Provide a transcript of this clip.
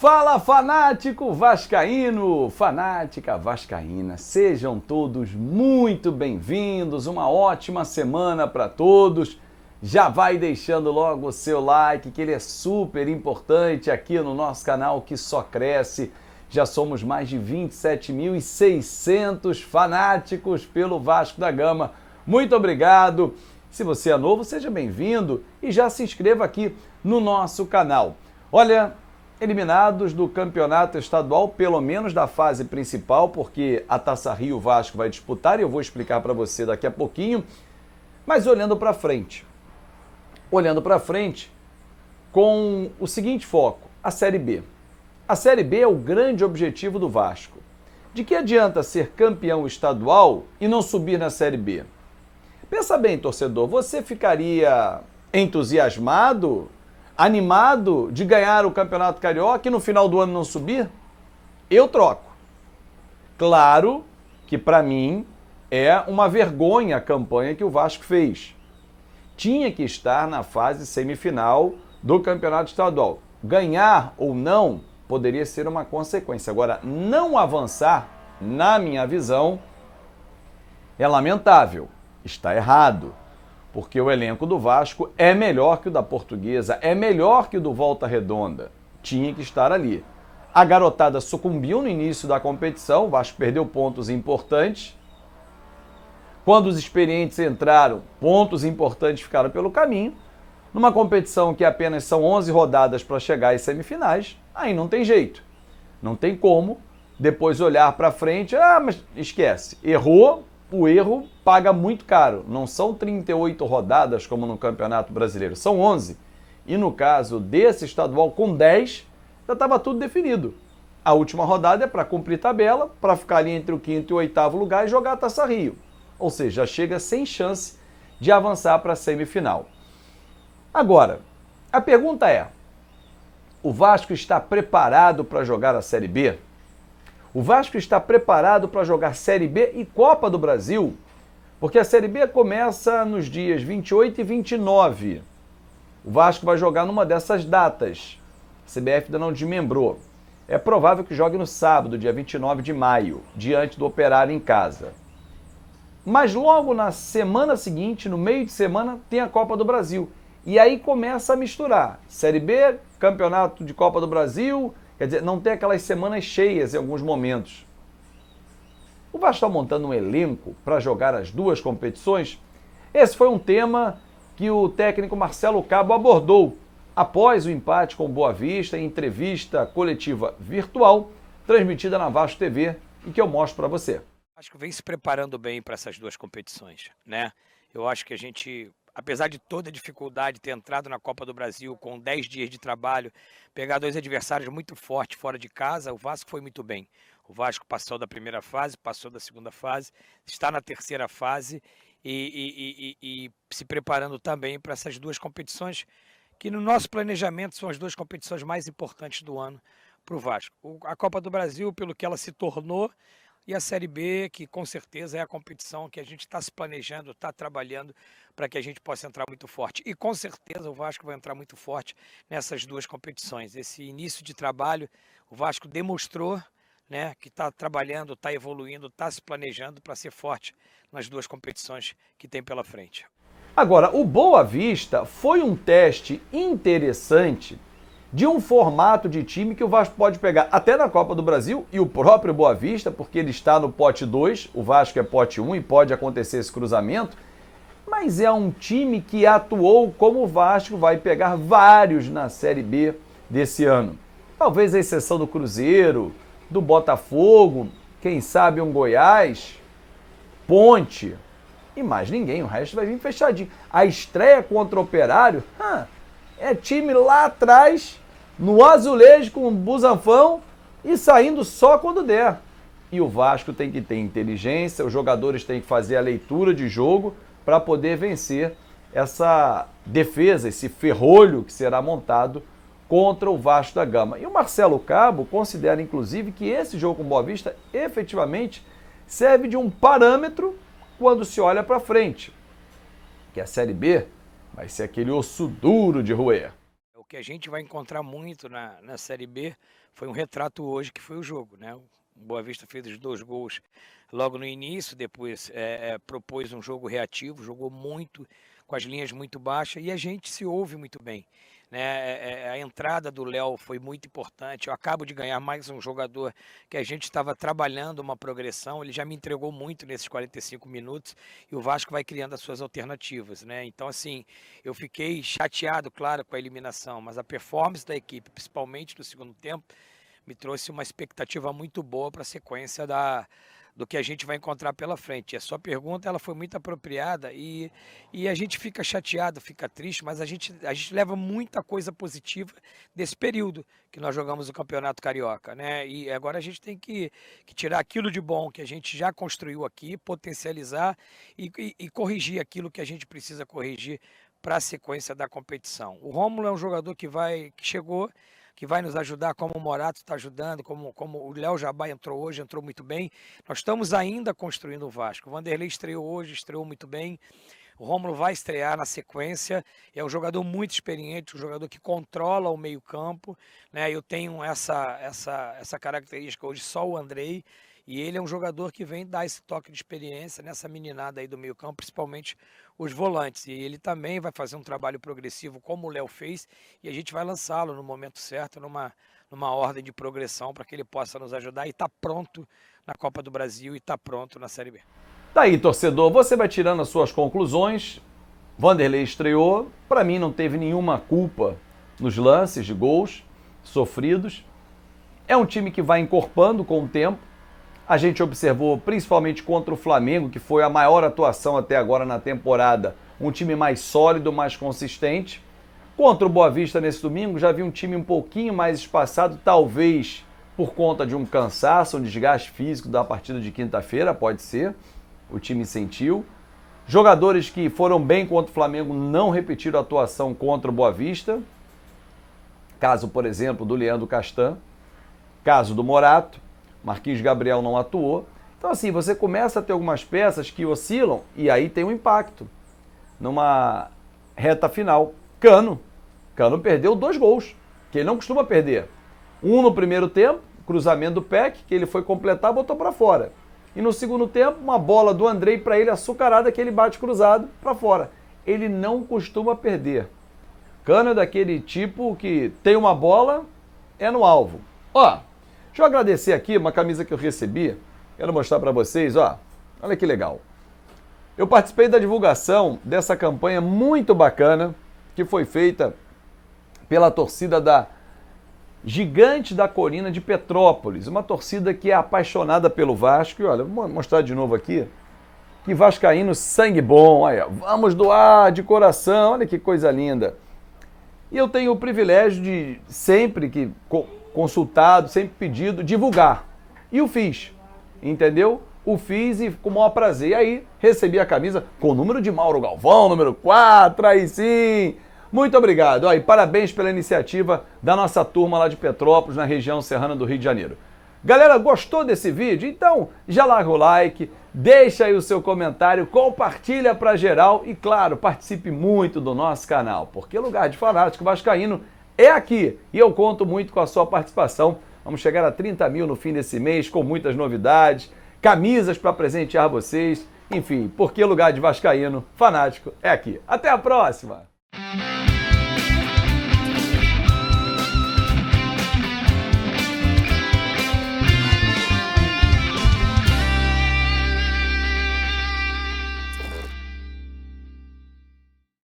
Fala, fanático vascaíno, fanática vascaína, sejam todos muito bem-vindos, uma ótima semana para todos. Já vai deixando logo o seu like, que ele é super importante aqui no nosso canal que só cresce. Já somos mais de 27.600 fanáticos pelo Vasco da Gama. Muito obrigado. Se você é novo, seja bem-vindo e já se inscreva aqui no nosso canal. Olha, eliminados do campeonato estadual, pelo menos da fase principal, porque a Taça Rio o Vasco vai disputar e eu vou explicar para você daqui a pouquinho. Mas olhando para frente com o seguinte foco, a Série B. A Série B é o grande objetivo do Vasco. De que adianta ser campeão estadual e não subir na Série B? Pensa bem, torcedor, você ficaria entusiasmado, animado de ganhar o Campeonato Carioca e no final do ano não subir? Eu troco. Claro que para mim é uma vergonha a campanha que o Vasco fez. Tinha que estar na fase semifinal do Campeonato Estadual. Ganhar ou não poderia ser uma consequência. Agora, não avançar, na minha visão, é lamentável. Está errado. Porque o elenco do Vasco é melhor que o da Portuguesa, é melhor que o do Volta Redonda. Tinha que estar ali. A garotada sucumbiu no início da competição, o Vasco perdeu pontos importantes. Quando os experientes entraram, pontos importantes ficaram pelo caminho. Numa competição que apenas são 11 rodadas para chegar às semifinais, aí não tem jeito. Não tem como depois olhar para frente, mas esquece, errou. O erro paga muito caro. Não são 38 rodadas como no Campeonato Brasileiro, são 11. E no caso desse estadual, com 10, já estava tudo definido. A última rodada é para cumprir tabela, para ficar ali entre o quinto e o oitavo lugar e jogar a Taça Rio. Ou seja, chega sem chance de avançar para a semifinal. Agora, a pergunta é, o Vasco está preparado para jogar a Série B? O Vasco está preparado para jogar Série B e Copa do Brasil? Porque a Série B começa nos dias 28 e 29. O Vasco vai jogar numa dessas datas. A CBF ainda não desmembrou. É provável que jogue no sábado, dia 29 de maio, diante do Operário em casa. Mas logo na semana seguinte, no meio de semana, tem a Copa do Brasil. E aí começa a misturar. Série B, Campeonato de Copa do Brasil. Quer dizer, não tem aquelas semanas cheias em alguns momentos. O Vasco está montando um elenco para jogar as duas competições? Esse foi um tema que o técnico Marcelo Cabo abordou após o empate com o Boa Vista em entrevista coletiva virtual transmitida na Vasco TV e que eu mostro para você. Acho que vem se preparando bem para essas duas competições, né? Eu acho que a gente, apesar de toda a dificuldade de ter entrado na Copa do Brasil com 10 dias de trabalho, pegar dois adversários muito fortes fora de casa, o Vasco foi muito bem. O Vasco passou da primeira fase, passou da segunda fase, está na terceira fase e se preparando também para essas duas competições, que no nosso planejamento são as duas competições mais importantes do ano para o Vasco. A Copa do Brasil, pelo que ela se tornou, e a Série B, que com certeza é a competição que a gente está se planejando, está trabalhando para que a gente possa entrar muito forte. E com certeza o Vasco vai entrar muito forte nessas duas competições. Esse início de trabalho, o Vasco demonstrou, né, que está trabalhando, está evoluindo, está se planejando para ser forte nas duas competições que tem pela frente. Agora, o Boa Vista foi um teste interessante de um formato de time que o Vasco pode pegar até na Copa do Brasil e o próprio Boa Vista, porque ele está no pote 2, o Vasco é pote 1 e pode acontecer esse cruzamento, mas é um time que atuou como o Vasco vai pegar vários na Série B desse ano. Talvez a exceção do Cruzeiro, do Botafogo, quem sabe um Goiás, Ponte e mais ninguém, o resto vai vir fechadinho. A estreia contra o Operário, é time lá atrás, no azulejo com um busanfão e saindo só quando der. E o Vasco tem que ter inteligência, os jogadores têm que fazer a leitura de jogo para poder vencer essa defesa, esse ferrolho que será montado contra o Vasco da Gama. E o Marcelo Cabo considera, inclusive, que esse jogo com o Boa Vista efetivamente serve de um parâmetro quando se olha para frente, que a Série B vai ser aquele osso duro de roer. O que a gente vai encontrar muito na Série B foi um retrato hoje que foi o jogo, né? O Boa Vista fez os 2 gols logo no início, depois propôs um jogo reativo, jogou muito, com as linhas muito baixas, e a gente se ouve muito bem, né? A entrada do Léo foi muito importante. Eu acabo de ganhar mais um jogador que a gente estava trabalhando uma progressão, ele já me entregou muito nesses 45 minutos, e o Vasco vai criando as suas alternativas, né? Então, assim, eu fiquei chateado, claro, com a eliminação, mas a performance da equipe, principalmente no segundo tempo, me trouxe uma expectativa muito boa para a sequência do que a gente vai encontrar pela frente. A sua pergunta, ela foi muito apropriada, e a gente fica chateado, fica triste, mas a gente leva muita coisa positiva desse período que nós jogamos o Campeonato Carioca, né? E agora a gente tem que tirar aquilo de bom que a gente já construiu aqui, potencializar e corrigir aquilo que a gente precisa corrigir para a sequência da competição. O Rômulo é um jogador que chegou, que vai nos ajudar, como o Morato está ajudando, como o Léo Jabá entrou hoje, entrou muito bem. Nós estamos ainda construindo o Vasco. O Vanderlei estreou hoje, estreou muito bem. O Rômulo vai estrear na sequência. É um jogador muito experiente, um jogador que controla o meio-campo, né? Eu tenho essa característica hoje, só o Andrei. E ele é um jogador que vem dar esse toque de experiência nessa meninada aí do meio-campo, principalmente os volantes. E ele também vai fazer um trabalho progressivo, como o Léo fez, e a gente vai lançá-lo no momento certo, numa ordem de progressão, para que ele possa nos ajudar e está pronto na Copa do Brasil e está pronto na Série B. Tá aí, torcedor, você vai tirando as suas conclusões. Vanderlei estreou, para mim não teve nenhuma culpa nos lances de gols sofridos. É um time que vai encorpando com o tempo. A gente observou, principalmente contra o Flamengo, que foi a maior atuação até agora na temporada, um time mais sólido, mais consistente. Contra o Boa Vista nesse domingo, já vi um time um pouquinho mais espaçado, talvez por conta de um cansaço, um desgaste físico da partida de quinta-feira, pode ser, o time sentiu. Jogadores que foram bem contra o Flamengo não repetiram a atuação contra o Boa Vista. Caso, por exemplo, do Leandro Castan, caso do Morato. Marquinhos Gabriel não atuou. Então, assim, você começa a ter algumas peças que oscilam e aí tem um impacto. Numa reta final, Cano perdeu 2 gols, que ele não costuma perder. Um no primeiro tempo, cruzamento do Peck, que ele foi completar, botou para fora. E no segundo tempo, uma bola do Andrei para ele açucarada, que ele bate cruzado para fora. Ele não costuma perder. Cano é daquele tipo que tem uma bola, é no alvo. Ó, deixa eu agradecer aqui uma camisa que eu recebi. Quero mostrar para vocês, ó. Olha que legal. Eu participei da divulgação dessa campanha muito bacana que foi feita pela torcida da Gigante da Colina de Petrópolis. Uma torcida que é apaixonada pelo Vasco. E olha, vou mostrar de novo aqui. Que vascaíno sangue bom. Olha, vamos doar de coração. Olha que coisa linda. E eu tenho o privilégio de sempre que consultado, sempre pedido, divulgar. E o fiz, entendeu? O fiz e com o maior prazer. E aí, recebi a camisa com o número de Mauro Galvão, número 4, aí sim. Muito obrigado. Ó, e parabéns pela iniciativa da nossa turma lá de Petrópolis, na região serrana do Rio de Janeiro. Galera, gostou desse vídeo? Então, já larga o like, deixa aí o seu comentário, compartilha para geral e, claro, participe muito do nosso canal, porque lugar de fanático vascaíno é aqui e eu conto muito com a sua participação. Vamos chegar a 30 mil no fim desse mês com muitas novidades, camisas para presentear vocês, enfim, porque lugar de vascaíno fanático é aqui. Até a próxima!